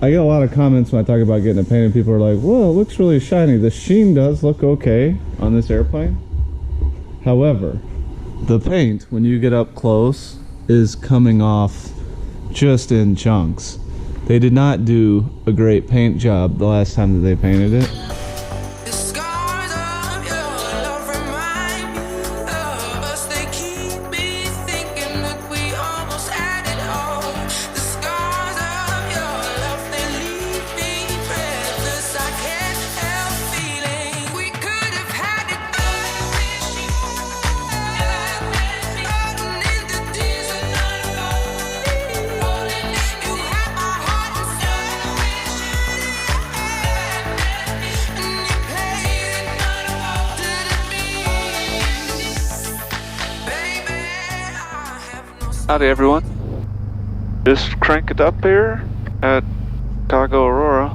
I get a lot of comments when I talk about getting it painted. People are like, well, it looks really shiny. The sheen does look okay on this airplane. However, the paint, when you get up close, is coming off just in chunks. They did not do a great paint job the last time that they painted it. Howdy everyone, just crank it up here at Chicago Aurora.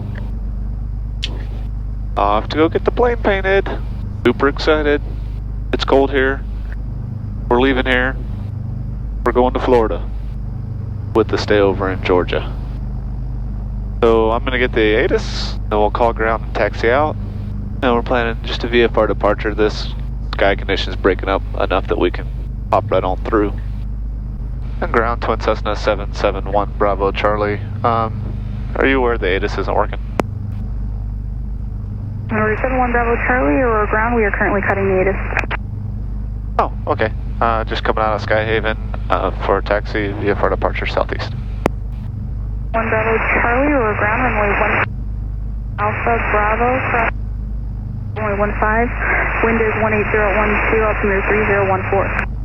I have to go get the plane painted. Super excited. It's cold here. We're leaving here. We're going to Florida with the stay over in Georgia. So I'm gonna get the ATIS, then we'll call ground and taxi out. And we're planning just a VFR departure. This sky condition is breaking up enough that we can pop right on through. And ground, Twin Cessna 771 Bravo Charlie. Are you aware the ATIS isn't working? 71 Bravo Charlie, or ground, we are currently cutting the ATIS. Oh, okay. Just coming out of Skyhaven for taxi VFR departure southeast. 1 Bravo Charlie, or ground, runway 1 Alpha Bravo, runway 15, wind is 18012, altimeter 3014.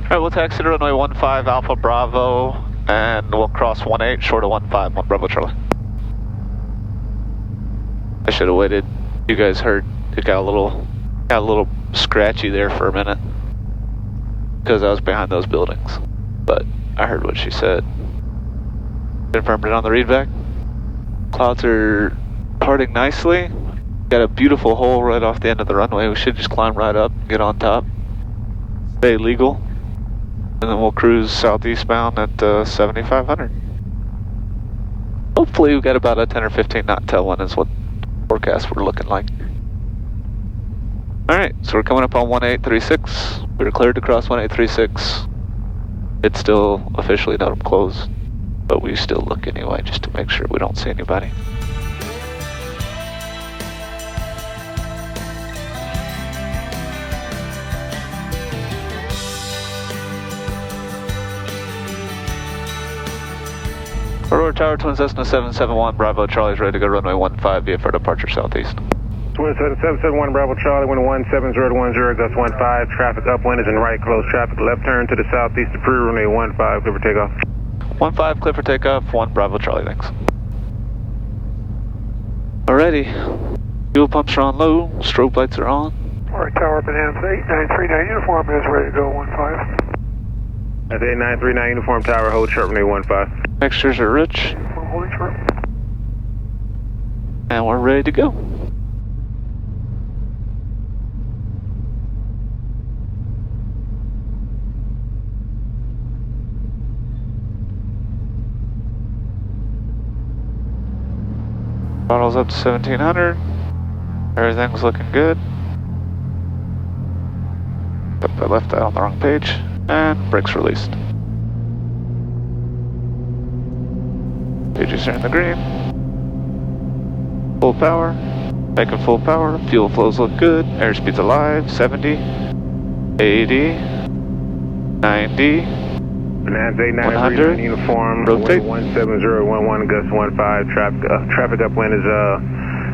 Alright, we'll taxi to runway 15 Alpha Bravo, and we'll cross 18 short of 15, 1 Bravo Charlie. I should have waited. You guys heard it got a little scratchy there for a minute because I was behind those buildings. But I heard what she said. Confirmed it on the readback. Clouds are parting nicely. Got a beautiful hole right off the end of the runway. We should just climb right up, get on top, stay legal. And then we'll cruise southeast bound at 7,500. Hopefully we've got about a 10 or 15 knot tailwind is what forecast we're looking like. Alright, so we're coming up on 1836. We're cleared to cross 1836. It's still officially not closed, but we still look anyway just to make sure we don't see anybody. Aurora Tower, Twin Cessna 771, Bravo Charlie's ready to go runway 15 VFR departure southeast. Twin Cessna 771, Bravo Charlie, wind 170 gust 15, traffic upwind is in right, close traffic, left turn to the southeast, approve runway 15, clear for takeoff. 15, clear for takeoff, 1 Bravo Charlie, thanks. Alrighty, fuel pumps are on low, strobe lights are on. Alright, Tower, Bananas 8939, uniform is ready to go 15. That's 8939, uniform tower, hold short runway 15. Mixtures are rich. Holding short. And we're ready to go. Throttle's up to 1700. Everything's looking good. But I left that on the wrong page. And brakes released. Pages are in the green. Full power. Making full power. Fuel flows look good. Airspeed's alive. 70. 80. 90. Bananas 100. Uniform. Rotate. 17011 gust 15. Traffic upwind is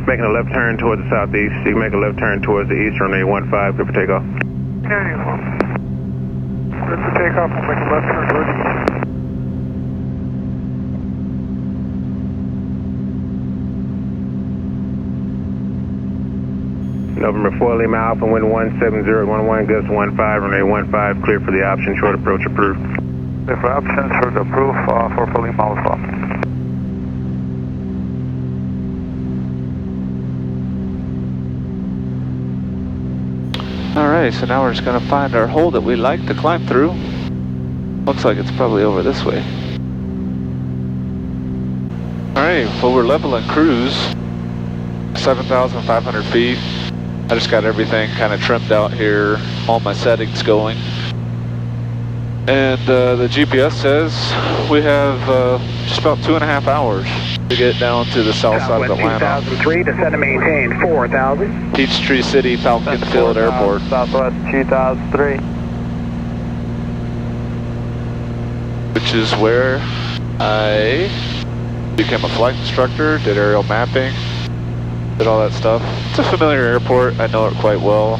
making a left turn towards the southeast. You can make a left turn towards the east runway 15. Good for takeoff. Yeah, uniform. Good for takeoff. We'll make a left turn towards the east. November 4 Lima Alpha, wind 17011 gust 15, runway 15, clear for the option, short approach approved. Clear for options, short approved for Lima Alpha. Alright, so now we're just going to find our hole that we like to climb through. Looks like it's probably over this way. Alright. Alright, well we're leveling cruise, 7,500 feet. I just got everything kind of trimmed out here, all my settings going. And the GPS says we have just about 2.5 hours to get down to the south side of Atlanta. 2003, descend and maintain 4,000. Peachtree City, Falcon Field Airport. Southwest 2003. Which is where I became a flight instructor, did aerial mapping, did all that stuff. It's a familiar airport, I know it quite well.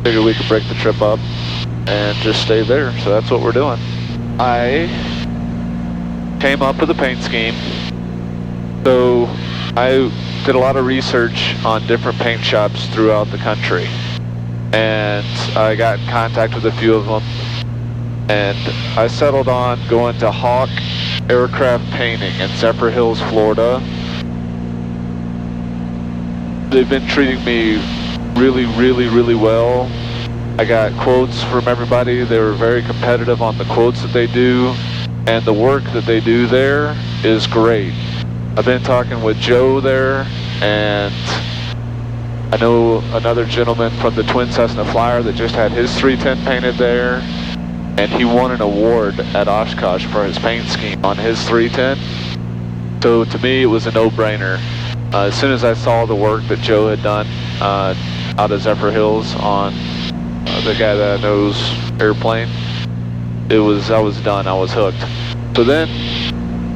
Figured we could break the trip up and just stay there, so that's what we're doing. I came up with a paint scheme. So I did a lot of research on different paint shops throughout the country, and I got in contact with a few of them, and I settled on going to Hawk Aircraft Painting in Zephyrhills, Florida. They've been treating me really well. I got quotes from everybody. They were very competitive on the quotes that they do, and the work that they do there is great. I've been talking with Joe there, and I know another gentleman from the Twin Cessna Flyer that just had his 310 painted there, and he won an award at Oshkosh for his paint scheme on his 310. So to me, it was a no-brainer. As soon as I saw the work that Joe had done out of Zephyrhills on the guy that knows airplane, I was done, I was hooked. So then,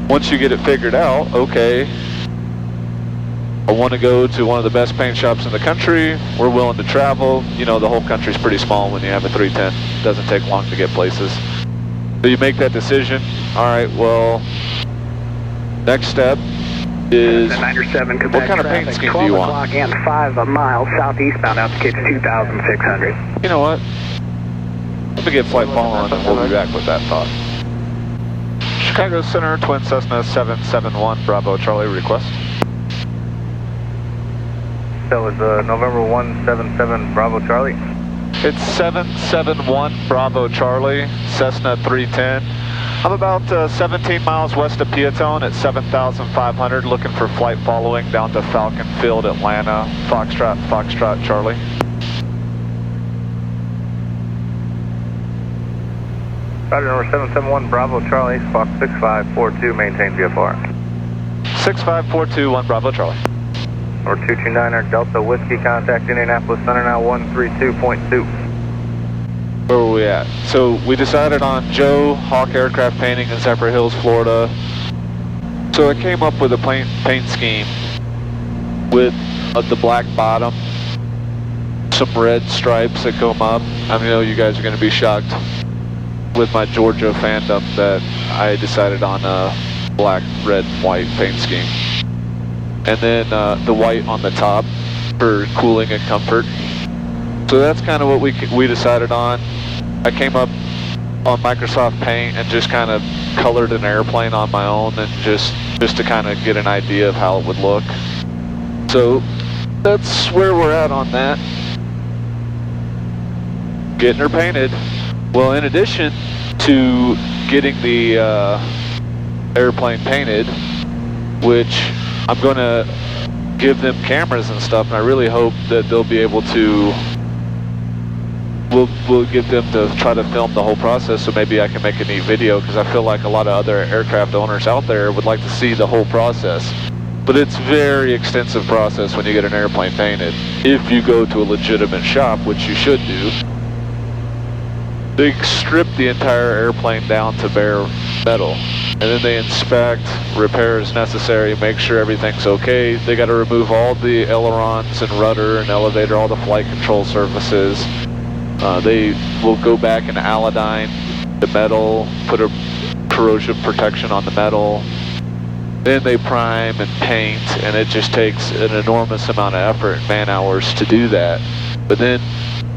once you get it figured out, okay, I want to go to one of the best paint shops in the country, we're willing to travel. You know, the whole country's pretty small when you have a 310. It doesn't take long to get places. So you make that decision. Alright, well, next step is, what kind of paint scheme do you want? 12 o'clock and 5 miles southeastbound out to Kitch 2,600. You know what? Let me get flight following and we'll be back with that thought. Chicago Center, Twin Cessna 771, Bravo Charlie, request. That was November 177 Bravo Charlie. It's 771 Bravo Charlie, Cessna 310. I'm about 17 miles west of Piatone at 7,500, looking for flight following down to Falcon Field, Atlanta, Foxtrot Charlie. Roger, number 771 Bravo Charlie, Fox 6542, maintain VFR. 65421 Bravo Charlie. Number 229er Delta Whiskey, contact Indianapolis Center now 132.2. Where were we at? So we decided on Joe, Hawk Aircraft Painting in Zephyrhills, Florida. So I came up with a paint scheme with the black bottom, some red stripes that come up. I know you guys are going to be shocked with my Georgia fandom that I decided on a black, red, and white paint scheme. And then the white on the top for cooling and comfort. So that's kind of what we decided on. I came up on Microsoft Paint and just kind of colored an airplane on my own, and just to kind of get an idea of how it would look. So that's where we're at on that. Getting her painted. Well, in addition to getting the airplane painted, which I'm going to give them cameras and stuff, and I really hope that they'll be able to, we'll get them to try to film the whole process, so maybe I can make a neat video, because I feel like a lot of other aircraft owners out there would like to see the whole process. But it's a very extensive process when you get an airplane painted. If you go to a legitimate shop, which you should do, they strip the entire airplane down to bare metal, and then they inspect, repair as necessary, make sure everything's okay. They got to remove all the ailerons and rudder and elevator, all the flight control surfaces. They will go back and Avidyne the metal, put a corrosion protection on the metal. Then they prime and paint, and it just takes an enormous amount of effort and man hours to do that. But then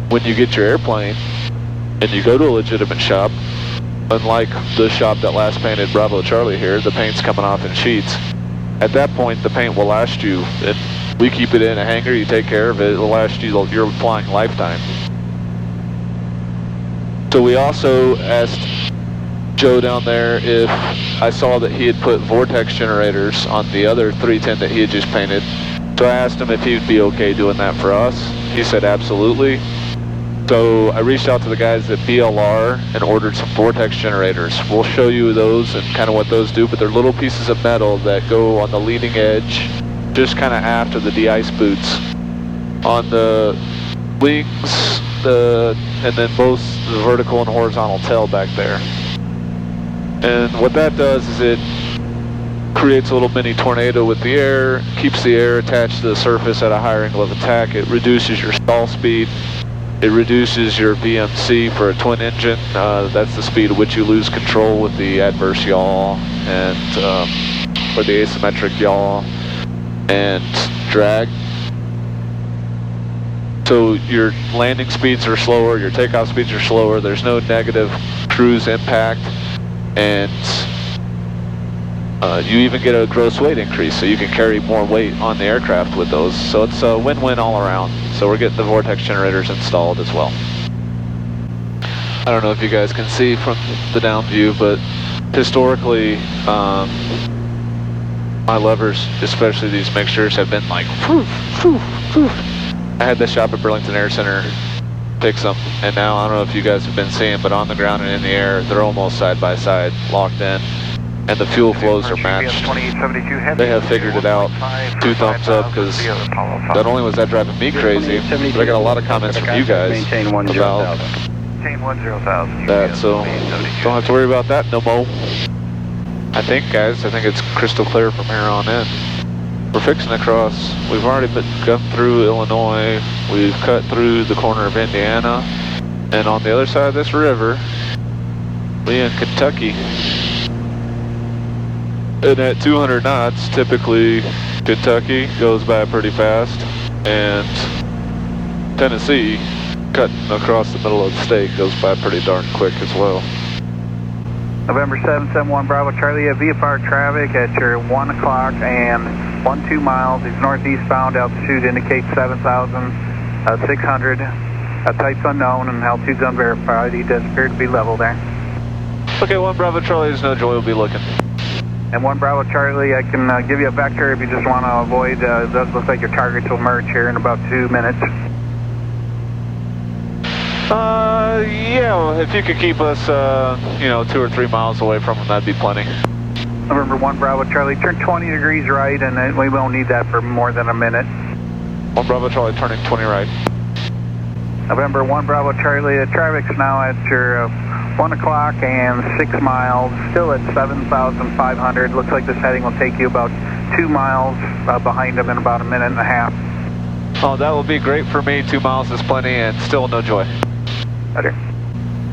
when you get your airplane and you go to a legitimate shop, unlike the shop that last painted Bravo Charlie here, the paint's coming off in sheets. At that point, the paint will last you, and we keep it in a hangar, you take care of it, it'll last you your flying lifetime. So we also asked Joe down there if I saw that he had put Vortex generators on the other 310 that he had just painted. So I asked him if he'd be okay doing that for us. He said absolutely. So I reached out to the guys at BLR and ordered some Vortex generators. We'll show you those and kind of what those do, but they're little pieces of metal that go on the leading edge, just kind of after the de-ice boots. On the wings, and then both the vertical and horizontal tail back there. And what that does is it creates a little mini tornado with the air, keeps the air attached to the surface at a higher angle of attack. It reduces your stall speed. It reduces your VMC for a twin engine. That's the speed at which you lose control with the adverse yaw and or the asymmetric yaw and drag. So your landing speeds are slower, your takeoff speeds are slower, there's no negative cruise impact, and you even get a gross weight increase, so you can carry more weight on the aircraft with those. So it's a win-win all around. So we're getting the Vortex generators installed as well. I don't know if you guys can see from the down view, but historically, my levers, especially these mixtures, have been like, whew, whew, whew. I had this shop at Burlington Air Center fix them, and now I don't know if you guys have been seeing, but on the ground and in the air, they're almost side by side, locked in, and the fuel flows are matched. They have figured it out. 2 thumbs up, because not only was that driving me crazy, but I got a lot of comments from you guys about that, so don't have to worry about that no more. I think, guys, it's crystal clear from here on in. We're fixing to cross. We've already cut through Illinois. We've cut through the corner of Indiana. And on the other side of this river, we in Kentucky. And at 200 knots, typically Kentucky goes by pretty fast. And Tennessee, cutting across the middle of the state, goes by pretty darn quick as well. November 771 Bravo Charlie, VFR traffic at your 1 o'clock and 12 miles. It's northeast bound. Altitude indicates 7,600. Type's unknown and altitude's unverified. He does appear to be level there. Okay, 1 Bravo Charlie, there's no Joy will be looking. And 1 Bravo Charlie, I can give you a vector if you just want to avoid. It does look like your targets will merge here in about 2 minutes. Yeah, if you could keep us, 2 or 3 miles away from them, that'd be plenty. November 1 Bravo Charlie, turn 20 degrees right, and we won't need that for more than a minute. 1 Bravo Charlie, turning 20 right. November 1 Bravo Charlie, the traffic's now at your 1 o'clock and 6 miles, still at 7,500. Looks like this heading will take you about 2 miles behind them in about a minute and a half. Oh, that will be great for me. 2 miles is plenty and still no Joy. Better.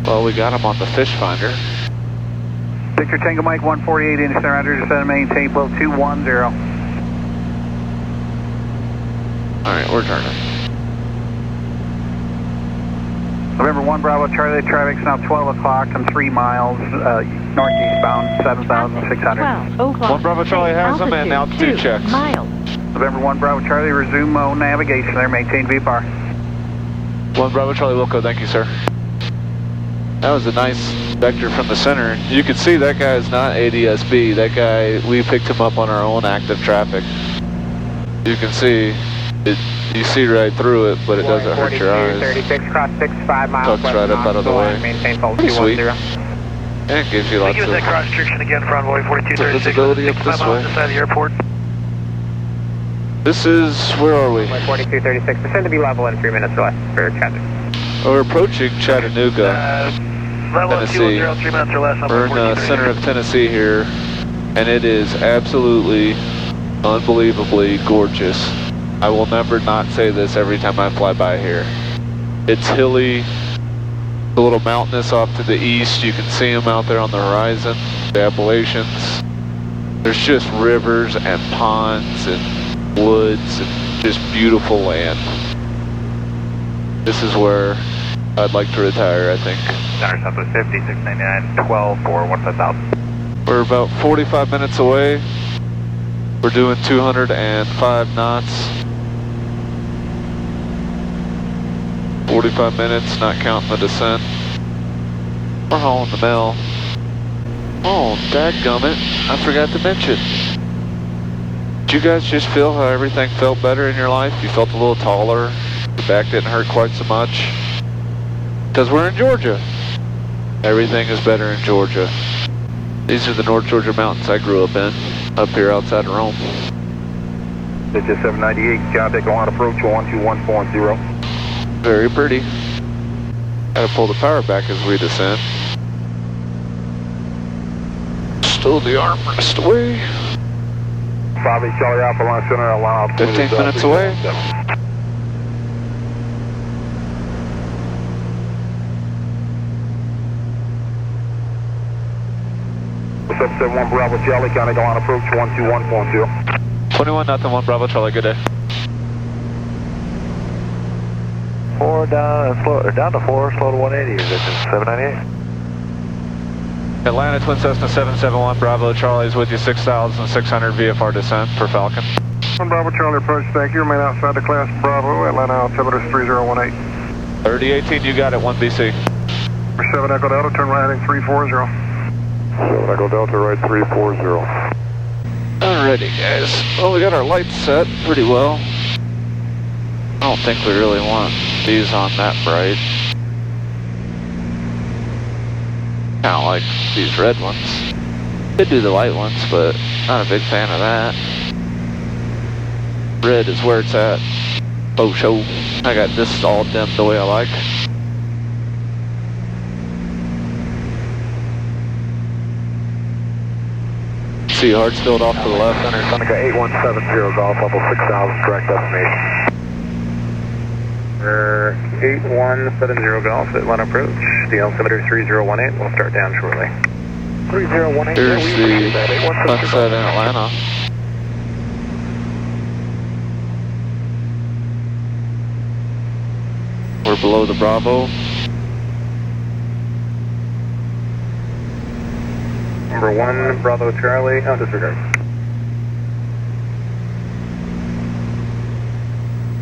Well, we got him on the fish finder. Victor Tango Mike 148 inch surrender, descend and maintain flow 210. Alright, we're turning. November 1 Bravo Charlie, traffic's now 12 o'clock and 3 miles, northeast bound, 7,600. 1 Bravo Charlie has them and altitude checks. November 1 Bravo Charlie, resume navigation there, maintain VFR. 1 Bravo Charlie Wilco, thank you, sir. That was a nice vector from the center. You can see that guy is not ADSB. That guy, we picked him up on our own active traffic. You can see it. You see right through it, but it doesn't hurt your eyes. 36, cross 65 miles. Tucks right up out of the way. Maintain flow Pretty sweet. 210. And it gives you lots Give us that cross restriction again, Convoy 4236. visibility up this way. This side of the airport. This is, where are we? 4236, descend to be level in 3 minutes or less for traffic. We're approaching Chattanooga, Level at Tennessee. 210, 3 minutes or less. We're in the center of Tennessee here, and it is absolutely, unbelievably gorgeous. I will never not say this every time I fly by here. It's hilly, a little mountainous off to the east. You can see them out there on the horizon, the Appalachians. There's just rivers and ponds and woods and just beautiful land. This is where I'd like to retire, I think. Center Southwest 50, 699, 12 for 15,000. We're about 45 minutes away. We're doing 205 knots. 45 minutes, not counting the descent. We're hauling the mail. Oh, dadgummit. I forgot to mention. Did you guys just feel how everything felt better in your life? You felt a little taller. Your back didn't hurt quite so much. Because we're in Georgia. Everything is better in Georgia. These are the North Georgia mountains I grew up in, up here outside of Rome. Digit 798, Skydeck on approach 12140. Very pretty. Gotta pull the power back as we descend. Stow the armrest away. 5 Charlie Alpha Line Center, line out. 15 minutes away. Seven 71 Bravo Charlie, County on approach 12140. 21-1 Bravo Charlie, good day. 4 down, down to 4, slow to 180, is it 798? Atlanta Twin Cessna 771 Bravo Charlie is with you, 6,600 VFR descent for Falcon. 1 Bravo Charlie approach, thank you. Remain outside the class Bravo, Atlanta altimeter is 3018. 3018, you got it, 1 BC. 7 Echo Delta, turn right heading 340. 7 Echo Delta, right 340. Alrighty guys, well we got our lights set pretty well. I don't think we really want these on that bright. Kinda like these red ones. Could do the white ones, but not a big fan of that. Red is where it's at. Oh, show. I got this all dimmed the way I like. See Hartsfield off to the left. Seneca 8170 Golf, level 6000, correct destination. 8170 Golf, Atlanta approach, the altimeter 3018, we'll start down shortly. 3018, here's the sunset in Atlanta. We're below the Bravo. Number 1, Bravo Charlie, disregard.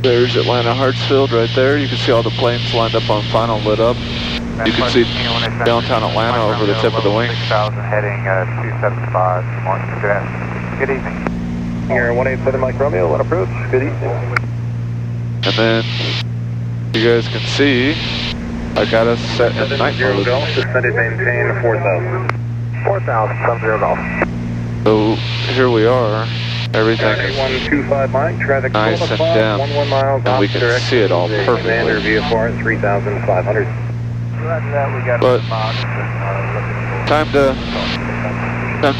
There's Atlanta Hartsfield right there. You can see all the planes lined up on final lit up. You can see downtown Atlanta over the tip of the wing. 6000 heading 275. Good evening. Here 187 Mike Romeo, one approach. Good evening. And then you guys can see I got us set in night mode. Suspended maintain 4000. 4000 Golf. So here we are. Everything is 125 Mike, traffic nice and dim, 11 miles, and we can see it all perfectly. Commander VFR 3500. But time to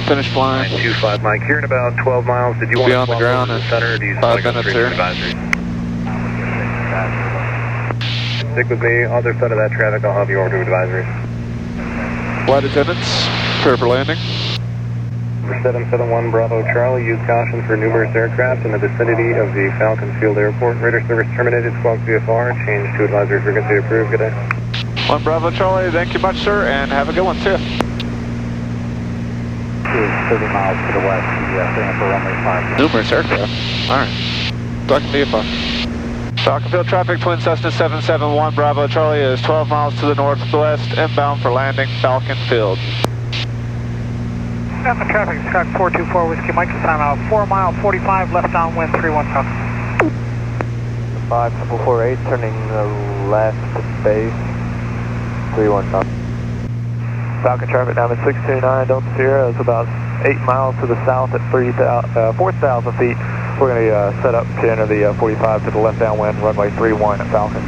finish flying. 25 Mike, here in about 12 miles. Did you want Be to on the ground in 5 minutes here. Stick with me. Other side of that traffic, I'll have you over to advisory. Flight attendants, prepare for landing. 771 Bravo Charlie, use caution for numerous aircraft in the vicinity of the Falcon Field Airport. Radar service terminated, squawk VFR, change to advisory frequency approved. Good day. 1 Bravo Charlie, thank you much, sir, and have a good one, too. 30 miles to the west, stand for runway 5. Numerous aircraft. Alright. Talking to you, Falcon Field traffic, Twin Cessna 771 Bravo Charlie is 12 miles to the northwest, inbound for landing, Falcon Field. Falcon traffic, Scott 424 Whiskey Mike, time out 4 mile 45, left downwind 31 Falcon. 5448, turning left to base, 31 Falcon. Falcon traffic down at 629 Delta Sierra, it's about 8 miles to the south at 4,000 feet. We're going to set up to enter the 45 to the left downwind, runway 31 at Falcon.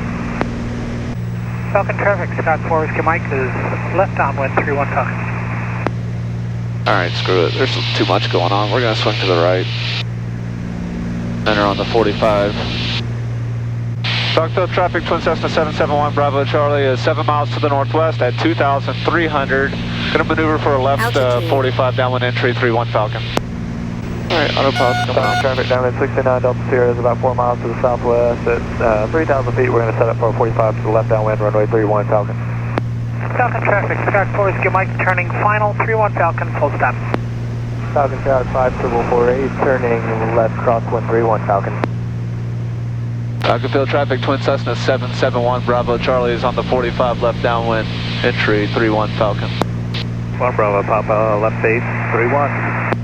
Falcon traffic, Scott 4 Whiskey Mike is left downwind 31 Falcon. Alright, screw it. There's too much going on. We're going to swing to the right. Enter on the 45. Falcon Field traffic, Twin Cessna 771 Bravo Charlie is 7 miles to the northwest at 2,300. Going to maneuver for a left 45 downwind entry, 31 Falcon. Alright, autopilot coming on. Traffic down at 69 Delta Sierra is about 4 miles to the southwest at 3,000 feet. We're going to set up for a 45 to the left downwind, runway 31 Falcon. Falcon traffic, Scott 4 Whiskey Mike, turning final 31 Falcon, full stop. Falcon Tower 5448, turning left crosswind 31 Falcon. Falcon Field traffic, Twin Cessna 771 Bravo Charlie is on the 45 left downwind entry, 31 Falcon. 1 Bravo, Papa, left base, 3-1.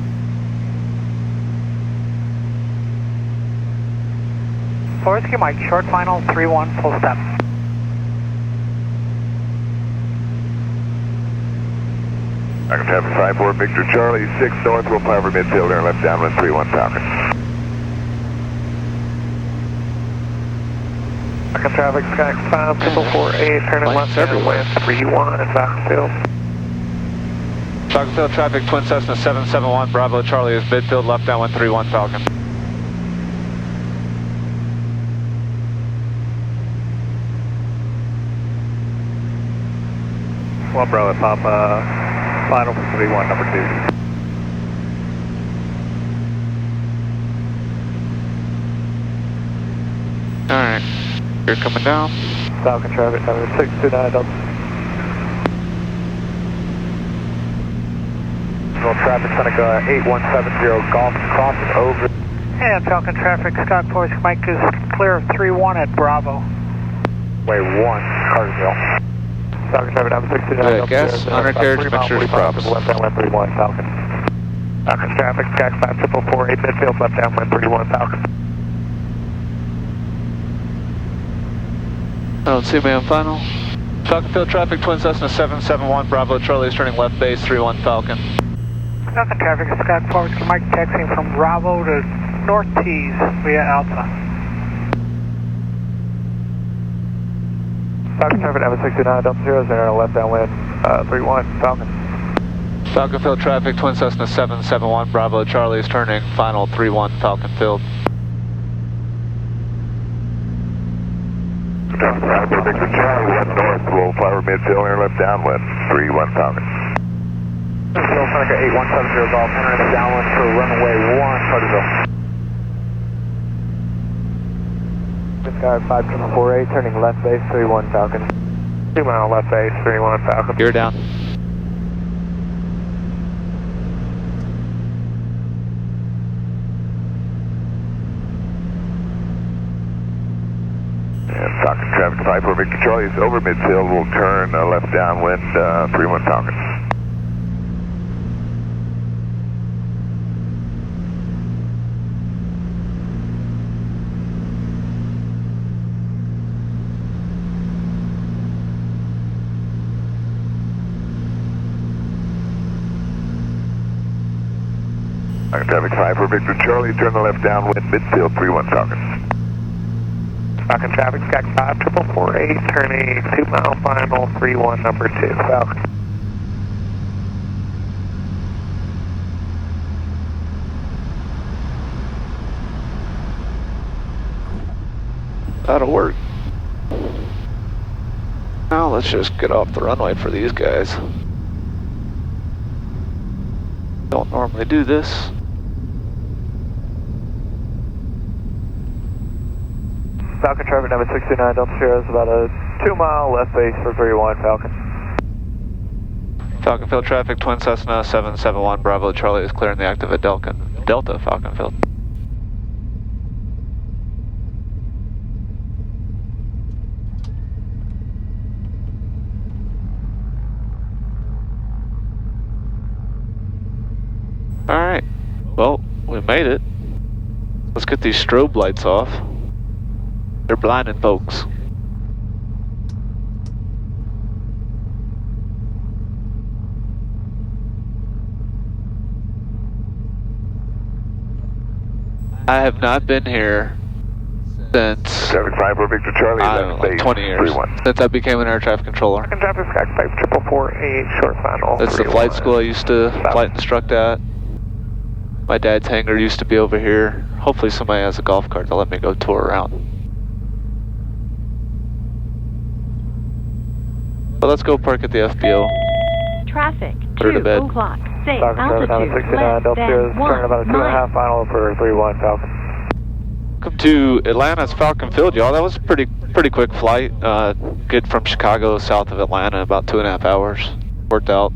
Whiskey Mike, short final, 3-1, full step. Falcon traffic 54, Victor Charlie, 6 north, will power midfield, air left downwind, 3-1 Falcon. Falcon traffic, Sky 5, 448, turning left downwind, 3-1, Falcon field. Falcon Field traffic, Twin Cessna 771, Bravo Charlie is midfield, left downwind 3-1 Falcon. One Bravo, Papa, final for 3-1, number 2. Alright, you're coming down. Falcon traffic, number 629, Delta. Traffic, Seneca 8170, Golf, crossing over. And Falcon traffic, Scott Whiskey Mike is clear of 3-1 at Bravo. Way 1, Cartersville. Falcon traffic, number 629. Gas, undercarriage, mixtures, props. Left downwind 3-1, Falcon. Falcon traffic, Sky 5, 448, midfield, left downwind 3-1, Falcon. I don't see me on final. Falcon Field traffic, Twin Cessna 771, Bravo Charlie is turning left base, 3-1 Falcon. Falcon traffic, Scott Whiskey Mike taxiing from Bravo to North Tees via Alpha. Falcon traffic, number 629, Delta 0, zero, left downwind, 3-1, Falcon. Falcon Field traffic, Twin Cessna 771, Bravo Charlie is turning final 3-1 Falcon Field. Victor Charlie, left north, will power midfield, air left downwind, 3-1 Falcon. Seneca 8170, Golf, entering the downwind for runway 1, Cartersville. Sky 5748, turning left base, 3-1 Falcon. 2 mile left base, 3-1 Falcon. You're down. And Falcon traffic 54, Victor Charlie is over midfield, will turn left downwind, 3-1 Falcon. Falcon traffic 54, Victor Charlie, turn the left downwind, midfield, 3-1 Falcon. Falcon traffic, Sky 5, 448, turning 2 mile final, 3-1, number 2, Falcon. That'll work. Now let's just get off the runway for these guys. Don't normally do this. Falcon traffic, number 629, Delta 0, is about a 2 mile left base for 3-1, Falcon. Falcon Field traffic, Twin Cessna 771, Bravo Charlie is clearing the active at Delta Falcon Field. Alright, well, we made it. Let's get these strobe lights off. They're blinding folks. I have not been here since, Traffic 54, Victor Charlie, I don't know, like 20 years, 3-1. since I became an air traffic controller. Falcon traffic, Sky 5448, short final. That's the flight school I used to flight instruct at. My dad's hangar used to be over here. Hopefully somebody has a golf cart to let me go tour around. But let's go park at the FBO. Traffic, Put her to 2 bed. o'clock. Say Falcon traffic, number altitude 69, less Delta 0, than is turning about a 1 mile. 2.5 final for 3-1, Falcon. Welcome to Atlanta's Falcon Field, y'all. That was a pretty quick flight. Get from Chicago south of Atlanta in about 2.5 hours. Worked out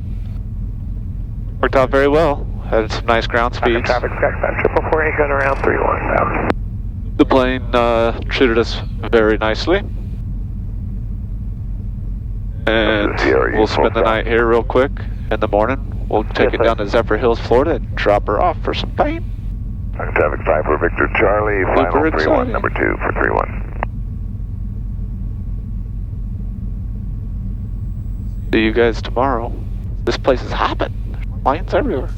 very well. Had some nice ground Falcon speeds. traffic, Sky 5448, going around 3-1, Falcon. The plane treated us very nicely. And we'll spend the night here real quick in the morning. We'll take it down to Zephyrhills, Florida, and drop her off for some paint. Traffic 54 Victor Charlie, final Super 31, exciting. number 2 for 31. See you guys tomorrow. This place is hopping. Planes everywhere.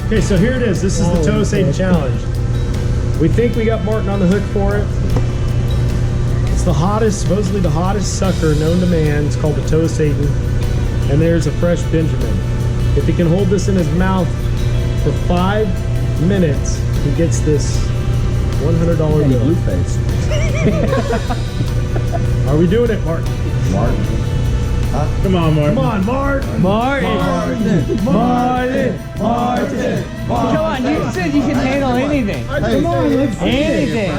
Okay, so here it is. This is the Tow Satan Challenge. We think we got Martin on the hook for it. It's the hottest, supposedly the hottest sucker known to man. It's called the Tow Satan. And there's a fresh Benjamin. If he can hold this in his mouth for 5 minutes, he gets this $100 bill. Blue face. Are we doing it, Martin? Martin. Huh? Come on, Martin. Come on, Martin. Martin. Martin. Martin. Come on, you said you can handle anything. Come on, let's Anything.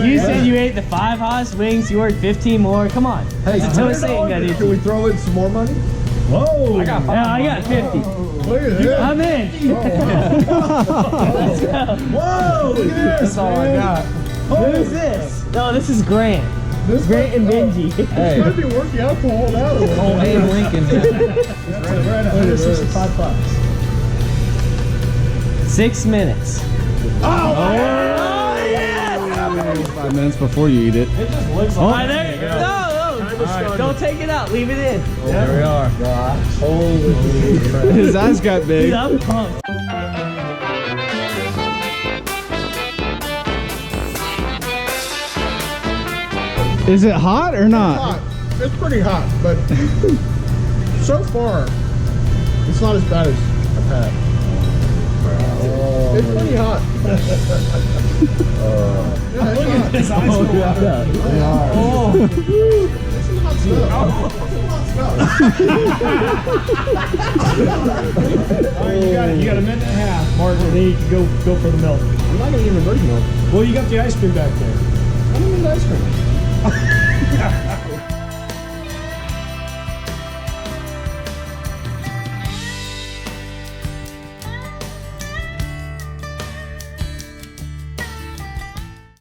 You said you ate the 5 hottest wings, you ordered 15 more. Come on. Hey, it's a Tow Satan got you. Can we throw in some more money? Whoa. I got 50. Look at that. I'm in. Let's go. Whoa, look at this. That's all I got. Who's this? No, this is Grant. This Grant and Benji. Hey. It might be working out to hold out a little. Oh, Abe Lincoln. Right up. 65 bucks. 6 minutes. Oh, yes! 5 minutes before you eat it. It just looks All like right, there you go. No, don't take it out. Leave it in. Oh, there we are. Holy crap. His eyes got big. Dude, I'm pumped. Is it hot or not? Hot. It's pretty hot, but so far, it's not as bad as I've had. It's pretty hot. Yeah, look at this ice cream. This is hot stuff. All right, you got a minute and a half, Martin, and then you can go for the milk. I'm not gonna even drink milk. Well, you got the ice cream back there. I don't need ice cream.